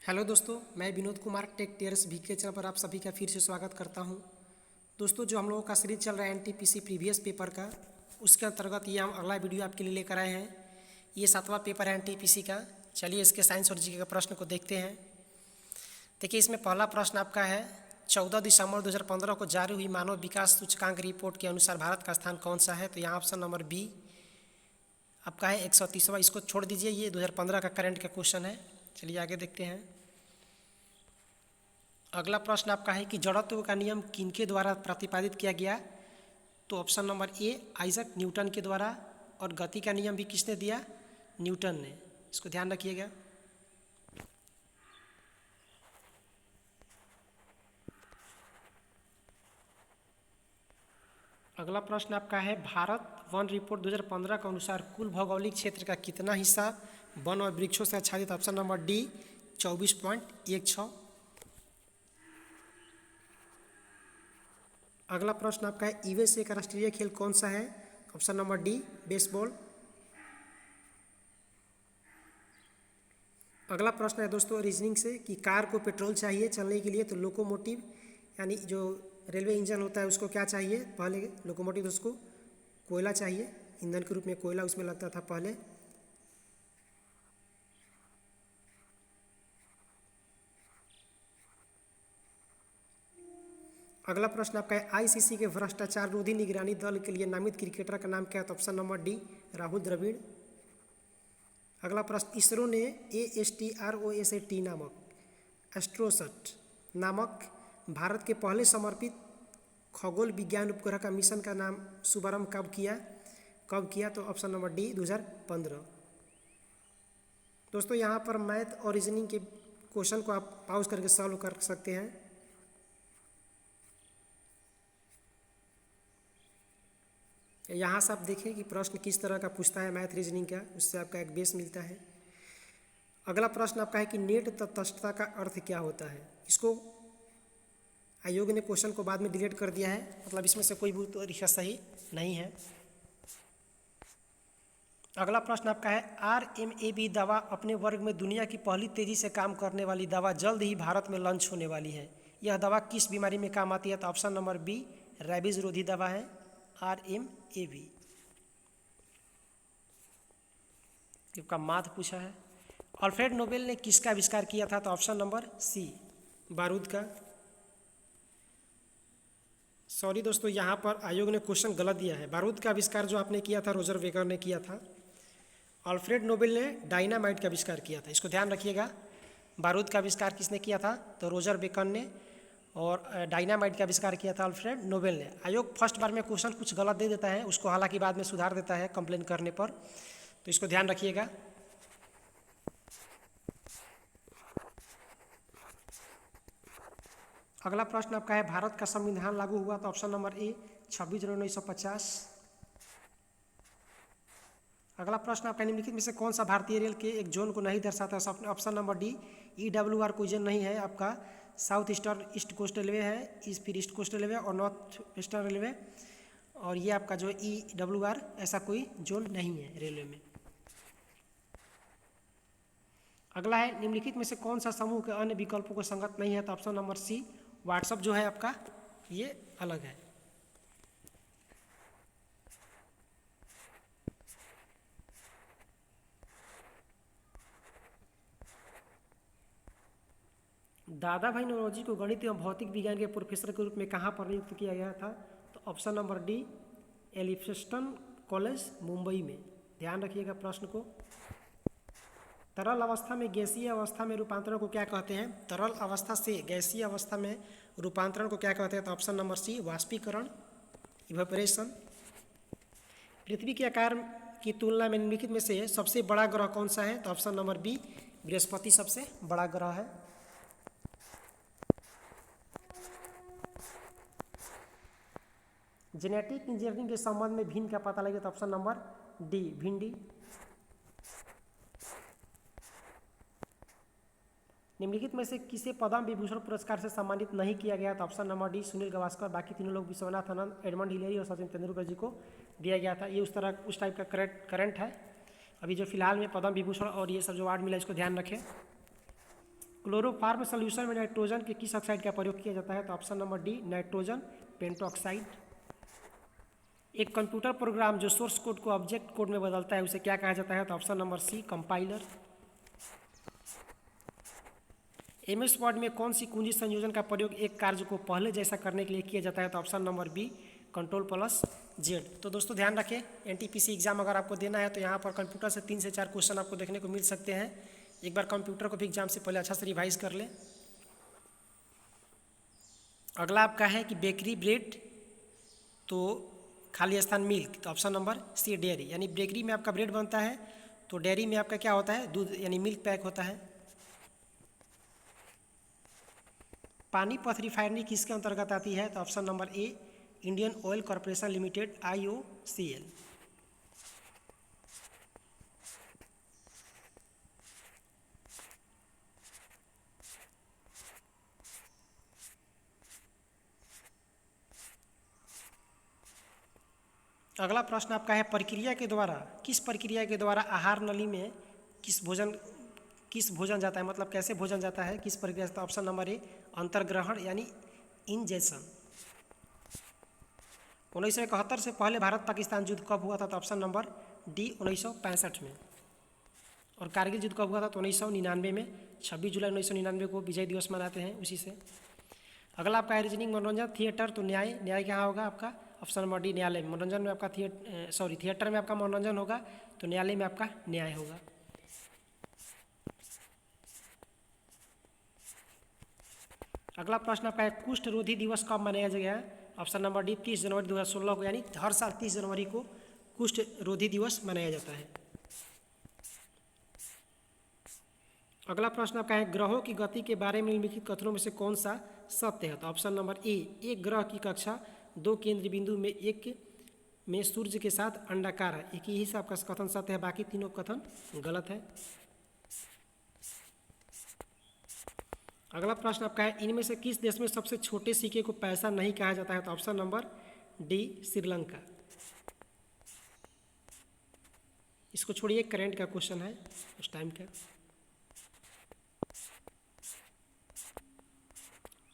Hello दोस्तों, मैं Vinod Kumar tech terrace VK channel पर आप सभी का फिर से स्वागत करता हूं। दोस्तों, जो हम लोगों का सीरीज चल रहा है एनटीपीसी प्रीवियस पेपर का, उसके अंतर्गत ये हम अगला वीडियो आपके लिए लेकर आए हैं। ये 7वां पेपर है एनटीपीसी का। चलिए इसके साइंस और जीके का प्रश्न को देखते हैं। देखिए, इसमें पहला प्रश्न आपका है, 14 दिसंबर 2015 को जारी हुई मानव विकास सूचकांक रिपोर्ट के अनुसार भारत का स्थान कौन सा है? तो यहाँ ऑप्शन नंबर बी आपका है 130वां। इसको छोड़ दीजिए, ये 2015 का करंट का क्वेश्चन है। चलिए आगे देखते हैं। अगला प्रश्न आपका है कि जड़त्व का नियम किनके द्वारा प्रतिपादित किया गया? तो option number A Isaac Newton के द्वारा। और गति का नियम भी किसने दिया? न्यूटन ने। इसको ध्यान रखिएगा। अगला प्रश्न आपका है, भारत वन रिपोर्ट 2015 के अनुसार कुल भौगोलिक क्षेत्र का कितना हिस्सा वन और वृक्षों से आच्छादित? Option number D 24.16। अगला प्रश्न आपका है, यूएसए का राष्ट्रीय खेल कौन सा है? Option number D baseball. अगला प्रश्न है दोस्तों रीजनिंग से कि कार को पेट्रोल चाहिए चलने के लिए, तो लोकोमोटिव यानी जो रेलवे इंजन होता है उसको क्या चाहिए? पहले लोकोमोटिव उसको कोयला चाहिए, ईंधन के रूप में कोयला उसमें लगता था पहले। अगला प्रश्न आपका है, आईसीसी के भ्रष्टाचार रोधी निगरानी दल के लिए नामित क्रिकेटर का नाम क्या है? तो option number D Rahul Dravid. अगला प्रश्न, इसरो ने ASTROSAT नामक एस्ट्रोसट नामक भारत के पहले समर्पित खगोल विज्ञान उपग्रह का मिशन का नाम शुभारंभ कब किया? तो ऑप्शन नंबर डी 2015। दोस्तों, यहाँ पर मैथ और रीजनिंग के क्वेश्चन को आप पॉज करके सॉल्व कर सकते हैं। यहाँ से आप देखें कि प्रश्न किस तरह का पूछता है मैथ रीजनिंग का, उससे आपका एक बेस मिलता है। अगला प्रश्न आपका है कि नेट तटस्थता का अर्थ क्या होता है? इसको आयोग ने क्वेश्चन को बाद में डिलीट कर दिया है, मतलब इसमें से कोई भी तरीका सही नहीं है। अगला प्रश्न आपका है, RMAB दवा अपने वर्ग में दुनिया की पहली तेजी से काम करने वाली दवा जल्द ही भारत में लॉन्च होने वाली है। यह दवा किस बीमारी में काम आती है? तो ऑप्शन नंबर बी रेबीज रोधी दवा है RMAB। का माथ पूछा है। अल्फ्रेड नोबेल ने किसका आविष्कार किया था? तो ऑप्शन नंबर सी बारूद का। सॉरी दोस्तों, यहाँ पर आयोग ने क्वेश्चन गलत दिया है। बारूद का आविष्कार जो आपने किया था रोजर वेगर ने किया था। अल्फ्रेड नोबेल ने डायनामाइट का आविष्कार किया था, इसको ध्यान रखिएगा। बारूद का आविष्कार किसने किया था? तो रोजर बेकन ने। और डायनामाइट का आविष्कार किया था अल्फ्रेड नोबेल ने। आयोग फर्स्ट बार में क्वेश्चन कुछ गलत दे देता है, उसको हालांकि बाद में सुधार देता है कंप्लेन करने पर, तो इसको ध्यान रखिएगा। अगला प्रश्न आपका है, भारत का संविधान लागू हुआ? तो ऑप्शन नंबर ए 26 जनवरी 1950। अगला प्रश्न आपका, निम्नलिखित में से कौन सा भारतीय रेल के एक जोन को नहीं दर्शाता है? ऑप्शन नंबर डी EWR कोई जोन नहीं है आपका। South Eastern East Coast Railway है, फिर ईस्ट कोस्ट रेलवे और नॉर्थ वेस्टर्न रेलवे, और ये आपका जो EWR ऐसा कोई जोन नहीं है रेलवे में। अगला है, निम्नलिखित में से कौन सा समूह के अन्य विकल्पों को संगत नहीं है? तो ऑप्शन नंबर सी व्हाट्सएप जो है आपका ये अलग है। दादा भाई नौरोजी को गणित एवं भौतिक विज्ञान के प्रोफेसर के रूप में कहाँ पर नियुक्त किया गया था? तो option number D Elphinstone college Mumbai में। ध्यान रखिएगा प्रश्न को। तरल अवस्था में गैसीय अवस्था में रूपांतरण को क्या कहते हैं? तरल अवस्था से गैसीय अवस्था में रूपांतरण को क्या कहते हैं? तो ऑप्शन नंबर सी वाष्पीकरण, इवेपोरेशन। पृथ्वी के आकार की तुलना में निम्नलिखित में से सबसे बड़ा ग्रह कौन सा है? तो ऑप्शन नंबर बी बृहस्पति सबसे बड़ा ग्रह है। जेनेटिक इंजीनियरिंग के संबंध में भिन्न का पता लगे? तो ऑप्शन नंबर डी भिंडी। निम्नलिखित में से किसे पद्म विभूषण पुरस्कार से सम्मानित नहीं किया गया? तो option number D Sunil Gavaskar. बाकी तीनों लोग विश्वनाथ आनंद, एडमंड हिलेरी और सचिन तेंदुलकर जी को दिया गया था। ये उस टाइप का करंट है। अभी जो फिलहाल में पद्म विभूषण और ये सब जो अवार्ड मिला, इसको ध्यान रखें। क्लोरोफार्म सॉल्यूशन में नाइट्रोजन के किस ऑक्साइड का प्रयोग किया जाता है? तो option number D nitrogen pentoxide. एक कंप्यूटर प्रोग्राम जो सोर्स कोड को ऑब्जेक्ट कोड में बदलता है उसे क्या कहा जाता है? तो option number C compiler. MS Word में कौन सी कुंजी संयोजन का प्रयोग एक कार्य को पहले जैसा करने के लिए किया जाता है? तो ऑप्शन नंबर बी Ctrl+Z। तो दोस्तों ध्यान रखें, एनटीपीसी एग्जाम अगर आपको देना है तो यहाँ पर कंप्यूटर से 3 से 4 क्वेश्चन आपको देखने को मिल सकते हैं। एक बार कंप्यूटर को भी एग्जाम से पहले अच्छा से रिवाइज कर लें। अगला आपका है कि बेकरी ब्रेड तो खाली स्थान मिल्क, तो ऑप्शन नंबर सी डेयरी। यानी बेकरी में आपका ब्रेड बनता है तो डेयरी में आपका क्या होता है? दूध यानी मिल्क पैक होता है। पानीपत रिफाइनरी किसके अंतर्गत आती है? तो option number A Indian oil corporation limited IOCL। अगला प्रश्न आपका है प्रक्रिया के द्वारा, किस प्रक्रिया के द्वारा आहार नली में किस भोजन जाता है? मतलब कैसे भोजन जाता है, किस प्रक्रिया से? तो ऑप्शन नंबर ए अंतर्ग्रहण यानी इंजेक्शन। 1971 से पहले भारत पाकिस्तान युद्ध कब हुआ था? तो ऑप्शन नंबर डी 1965 में। और कारगिल युद्ध कब हुआ था? तो 1999 में। 26 जुलाई 1999 को विजय दिवस मनाते हैं उसी से। अगला आपका है रीजनिंग मनोरंजन थिएटर तो न्याय कहाँ होगा आपका? ऑप्शन नंबर डी न्यायालय में। मनोरंजन में आपका थिएटर में आपका मनोरंजन होगा तो न्यायालय में आपका न्याय होगा। अगला प्रश्न आपका है कुष्ठ रोधी दिवस कब मनाया गया है? ऑप्शन नंबर डी 30 जनवरी 2016 को, यानी हर साल 30 जनवरी को कुष्ठ रोधी दिवस मनाया जाता है। अगला प्रश्न आपका है ग्रहों की गति के बारे में निम्नलिखित कथनों में से कौन सा सत्य है? तो ऑप्शन नंबर ए एक ग्रह की कक्षा 2 केंद्र बिंदु में एक में सूर्य के साथ अंडाकार है। एक ही से आपका कथन सत्य है, बाकी तीनों कथन गलत है। अगला प्रश्न आपका है इनमें से किस देश में सबसे छोटे सिक्के को पैसा नहीं कहा जाता है? तो ऑप्शन नंबर डी श्रीलंका। इसको छोड़िए, करंट का क्वेश्चन है उस टाइम का।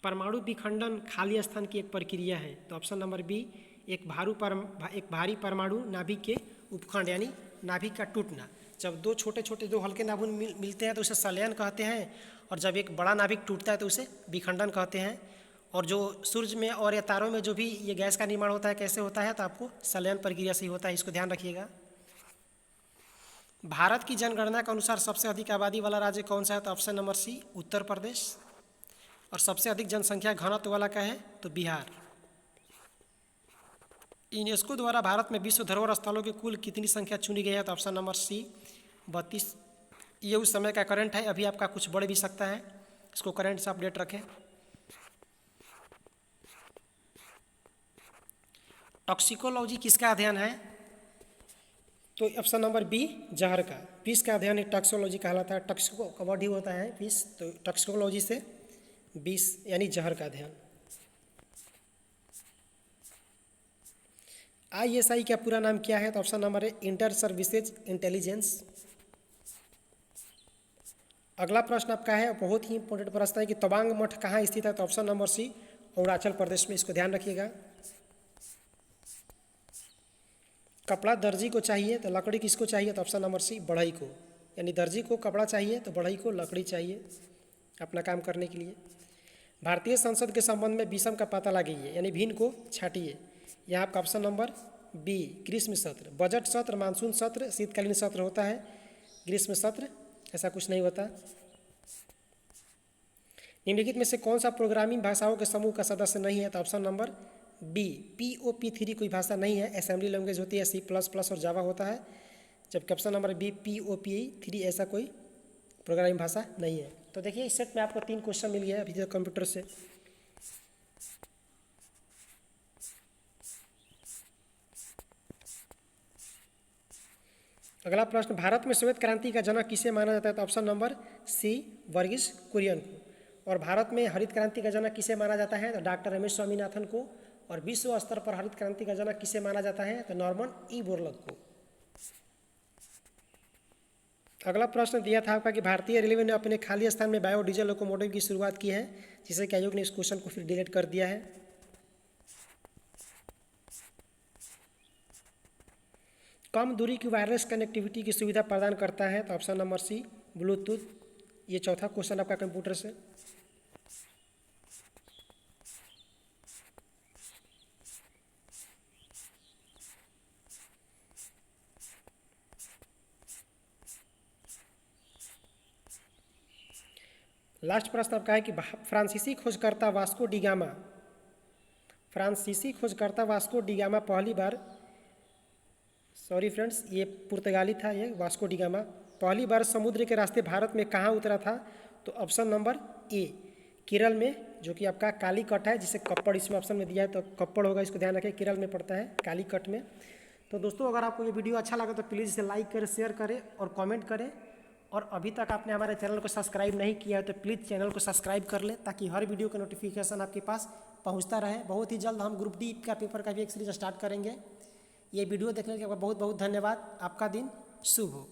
परमाणु विखंडन खाली स्थान की एक प्रक्रिया है तो ऑप्शन नंबर बी एक भारी परमाणु नाभिक के उपखंड यानी नाभिक का टूटना। जब दो हल्के नाभिक मिलते हैं तो उसे संलयन कहते हैं, और जब एक बड़ा नाभिक टूटता है तो उसे विखंडन कहते हैं। और जो सूर्य में और या तारों में जो भी ये गैस का निर्माण होता है कैसे होता है? तो आपको संलयन प्रक्रिया से ही होता है, इसको ध्यान रखिएगा। भारत की जनगणना के अनुसार सबसे अधिक आबादी वाला राज्य कौन सा है? तो ऑप्शन नंबर सी उत्तर प्रदेश। और सबसे अधिक जनसंख्या घनत्व वाला का है? तो बिहार। यूनेस्को द्वारा भारत में विश्व धरोहर स्थलों की कुल कितनी संख्या चुनी गई है? तो ऑप्शन नंबर सी 32। ये उस समय का करंट है, अभी आपका कुछ बढ़ भी सकता है, इसको करंट से अपडेट रखें। टॉक्सिकोलॉजी किसका अध्ययन है? तो ऑप्शन नंबर बी जहर का। विष का अध्ययन एक टॉक्सिकोलॉजी कहलाता है। टॉक्सिको का वर्ड ही होता है विष, तो टॉक्सिकोलॉजी से विष यानी जहर का अध्ययन। ISI का पूरा नाम क्या है? तो ऑप्शन नंबर है इंटर सर्विसेज इंटेलिजेंस। अगला प्रश्न आपका है बहुत ही इंपॉर्टेंट प्रश्न है कि तवांग मठ कहाँ स्थित है? तो ऑप्शन नंबर सी अरुणाचल प्रदेश में, इसको ध्यान रखिएगा। कपड़ा दर्जी को चाहिए तो लकड़ी किसको चाहिए? तो ऑप्शन नंबर सी बढ़ई को। यानी दर्जी को कपड़ा चाहिए तो बढ़ई को लकड़ी चाहिए अपना काम करने के लिए। भारतीय संसद के संबंध में विषम का पता लगाइए यानी भिन्न को छाटिए। यहाँ आपका ऑप्शन नंबर बी ग्रीष्म सत्र। बजट सत्र, मानसून सत्र, शीतकालीन सत्र होता है, ग्रीष्म सत्र ऐसा कुछ नहीं होता। निम्नलिखित में से कौन सा प्रोग्रामिंग भाषाओं के समूह का सदस्य नहीं है? तो ऑप्शन नंबर बी POP3 कोई भाषा नहीं है। असेंबली लैंग्वेज होती है C++ और जावा होता है, जबकि ऑप्शन नंबर बी POP3 ऐसा कोई प्रोग्रामिंग भाषा नहीं है। तो देखिए इस सेट में आपको 3 क्वेश्चन मिल गया अभी तक कंप्यूटर से। अगला प्रश्न भारत में श्वेत क्रांति का जनक किसे माना जाता है? तो option number C Verghese Kurien को। और भारत में हरित क्रांति का जनक किसे माना जाता है? तो डॉक्टर एम एस स्वामीनाथन को। और विश्व स्तर पर हरित क्रांति का जनक किसे माना जाता है? तो नॉर्मन ई बोरलॉग को। अगला प्रश्न दिया था आपका कि भारतीय रेलवे ने अपने खाली स्थान में बायोडीजल लोकोमोटिव की शुरुआत की है, जिसे कि आयोग ने इस क्वेश्चन को फिर डिलीट कर दिया है। कम दूरी की वायरलेस कनेक्टिविटी की सुविधा प्रदान करता है, तो ऑप्शन नंबर सी ब्लूटूथ। ये चौथा क्वेश्चन आपका कंप्यूटर से। लास्ट प्रश्न आपका है कि फ्रांसीसी खोजकर्ता वास्को डिगामा पहली बार, सॉरी फ्रेंड्स, ये पुर्तगाली था, ये वास्को डिगामा पहली बार समुद्र के रास्ते भारत में कहाँ उतरा था? तो ऑप्शन नंबर ए केरल में, जो कि आपका कालीकट है, जिसे कप्पड़ इसमें ऑप्शन में दिया है, तो कप्पड़ होगा, इसको ध्यान रखें, केरल में पड़ता है, कालीकट में। तो दोस्तों, अगर आपको ये वीडियो अच्छा लगा तो प्लीज़ इसे लाइक करें, शेयर करें और कमेंट करें। और अभी तक आपने हमारे चैनल को सब्सक्राइब नहीं किया है तो प्लीज़ चैनल को सब्सक्राइब कर लें, ताकि हर वीडियो का नोटिफिकेशन आपके पास पहुंचता रहे। बहुत ही जल्द हम ग्रुप डी का पेपर का भी एक सीरीज स्टार्ट करेंगे। ये वीडियो देखने के लिए बहुत बहुत धन्यवाद। आपका दिन शुभ हो।